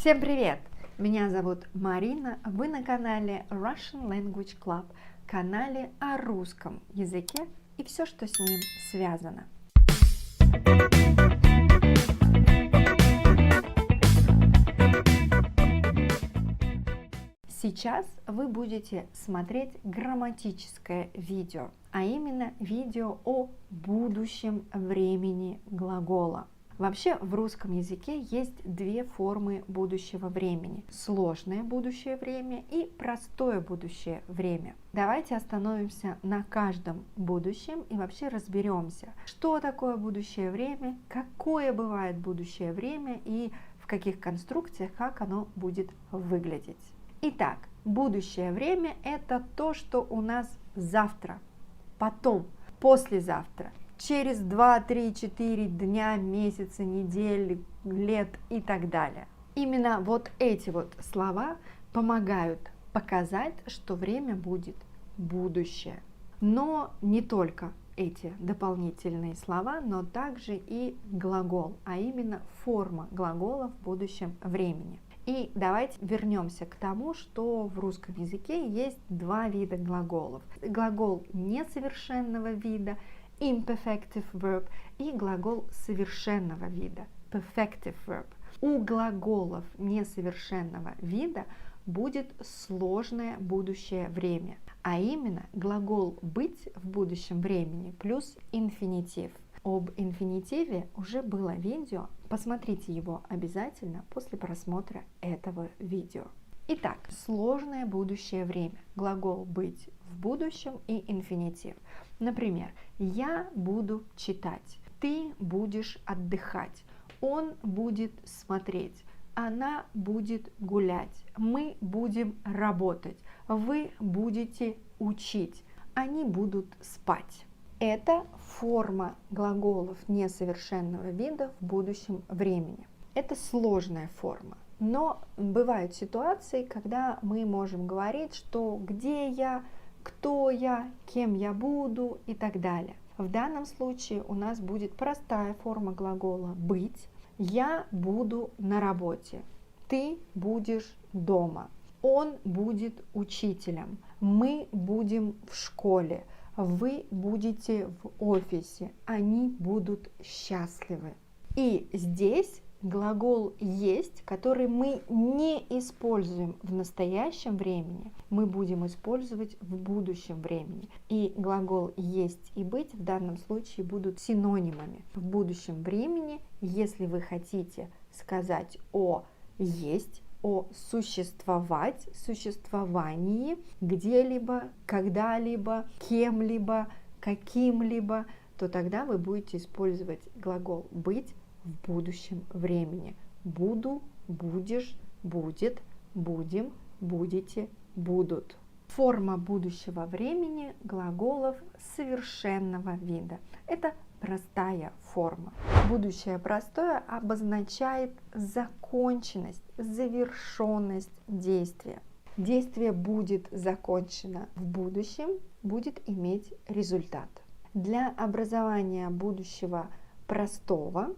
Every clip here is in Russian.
Всем привет! Меня зовут Марина, вы на канале Russian Language Club, канале о русском языке и все, что с ним связано. Сейчас вы будете смотреть грамматическое видео, а именно видео о будущем времени глагола. Вообще в русском языке есть две формы будущего времени. Сложное будущее время и простое будущее время. Давайте остановимся на каждом будущем и вообще разберемся, что такое будущее время, какое бывает будущее время и в каких конструкциях, как оно будет выглядеть. Итак, будущее время – это то, что у нас завтра, потом, послезавтра, через 2, 3, 4 дня, месяца, недели, лет и так далее. Именно вот эти вот слова помогают показать, что время будет будущее. Но не только эти дополнительные слова, но также и глагол, а именно форма глагола в будущем времени. И давайте вернемся к тому, что в русском языке есть два вида глаголов. Глагол несовершенного вида imperfective verb и глагол совершенного вида perfective verb. У глаголов несовершенного вида будет сложное будущее время, а именно глагол быть в будущем времени плюс инфинитив. Об инфинитиве уже было видео, посмотрите его обязательно после просмотра этого видео. Итак, сложное будущее время. Глагол быть в будущем и инфинитив. Например, я буду читать, ты будешь отдыхать, он будет смотреть, она будет гулять, мы будем работать, вы будете учить, они будут спать. Это форма глаголов несовершенного вида в будущем времени. Это сложная форма. Но бывают ситуации, когда мы можем говорить, что где я, кто я, кем я буду и так далее. В данном случае у нас будет простая форма глагола быть. Я буду на работе. Ты будешь дома. Он будет учителем. Мы будем в школе. Вы будете в офисе. Они будут счастливы. И здесь глагол есть, который мы не используем в настоящем времени, мы будем использовать в будущем времени. И глагол есть и быть в данном случае будут синонимами. В будущем времени, если вы хотите сказать о есть, о существовать, существовании где-либо, когда-либо, кем-либо, каким-либо, то тогда вы будете использовать глагол быть в будущем времени. Буду, будешь, будет, будем, будете, будут. Форма будущего времени глаголов совершенного вида. Это простая форма. Будущее простое обозначает законченность, завершенность действия. Действие будет закончено в будущем, будет иметь результат. Для образования будущего простого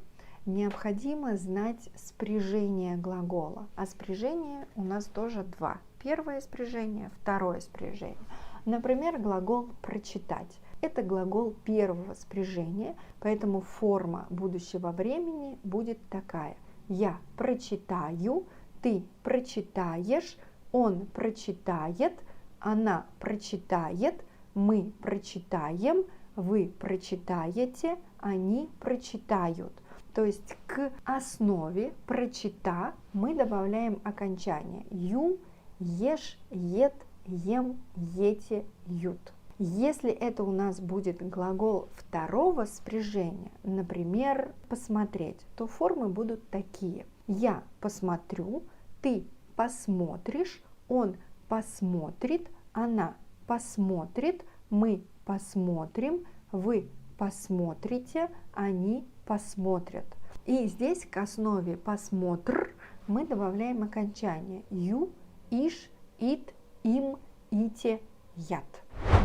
необходимо знать спряжение глагола. А спряжение у нас тоже два. Первое спряжение, второе спряжение. Например, глагол «прочитать». Это глагол первого спряжения, поэтому форма будущего времени будет такая. Я прочитаю, ты прочитаешь, он прочитает, она прочитает, мы прочитаем, вы прочитаете, они прочитают. То есть к основе прочита мы добавляем окончание ю, ешь, ед, ем, ете, ют. Если это у нас будет глагол второго спряжения, например, посмотреть, то формы будут такие. Я посмотрю, ты посмотришь, он посмотрит, она посмотрит, мы посмотрим, вы посмотрите, они посмотрят. И здесь к основе посмотр мы добавляем окончание ю, иш, ит, им, ите, ят.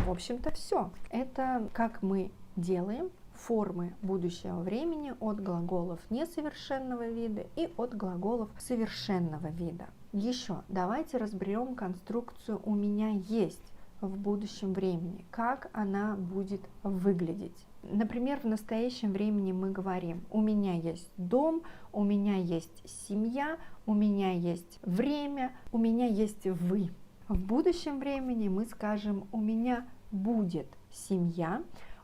В общем-то все. Это как мы делаем формы будущего времени от глаголов несовершенного вида и от глаголов совершенного вида. Еще давайте разберем конструкцию «у меня есть» в будущем времени, как она будет выглядеть. Например, в настоящем времени мы говорим: у меня есть дом, у меня есть семья, у меня есть время, у меня есть вы. В будущем времени мы скажем: у меня будет семья,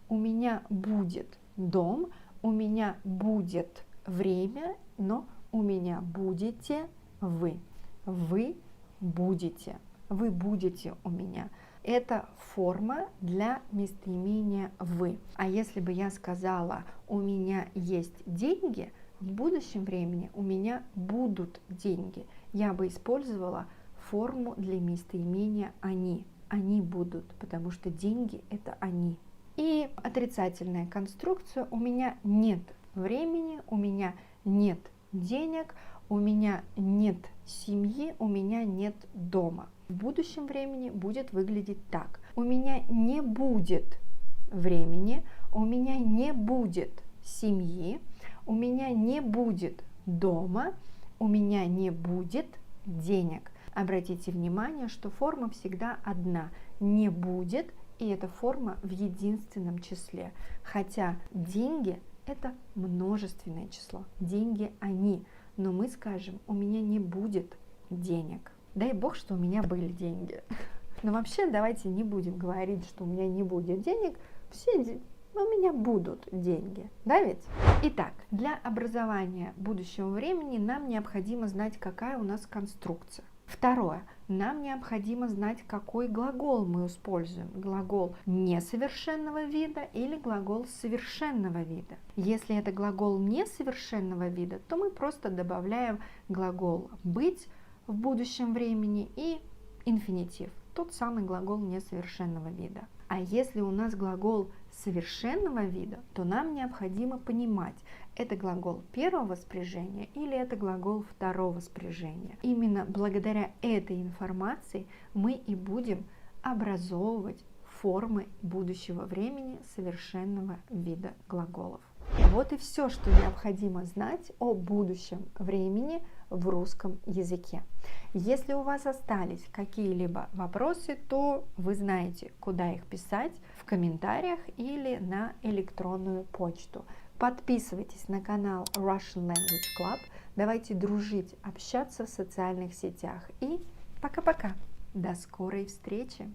у меня будет дом, у меня будет время, но у меня будете вы. Вы будете у меня. Это форма для местоимения вы. А если бы я сказала: у меня есть деньги, в будущем времени у меня будут деньги, я бы использовала форму для местоимения они. Они будут, потому что деньги – это они. И отрицательная конструкция: у меня нет времени, у меня нет денег, у меня нет семьи, у меня нет дома. В будущем времени будет выглядеть так: у меня не будет времени, у меня не будет семьи, у меня не будет дома, у меня не будет денег. Обратите внимание, что форма всегда одна: не будет, и эта форма в единственном числе. Хотя деньги – это множественное число, деньги они, но мы скажем: у меня не будет денег. Дай бог, что у меня были деньги. Но вообще давайте не будем говорить, что у меня не будет денег, у меня будут деньги, да ведь? Итак, для образования будущего времени нам необходимо знать, какая у нас конструкция. Второе. Нам необходимо знать, какой глагол мы используем. Глагол несовершенного вида или глагол совершенного вида. Если это глагол несовершенного вида, то мы просто добавляем глагол быть в будущем времени и инфинитив, тот самый глагол несовершенного вида. А если у нас глагол совершенного вида, то нам необходимо понимать, это глагол первого спряжения или это глагол второго спряжения. Именно благодаря этой информации мы и будем образовывать формы будущего времени совершенного вида глаголов. Вот и все, что необходимо знать о будущем времени в русском языке. Если у вас остались какие-либо вопросы, то вы знаете, куда их писать: в комментариях или на электронную почту. Подписывайтесь на канал Russian Language Club. Давайте дружить, общаться в социальных сетях. И пока-пока. До скорой встречи.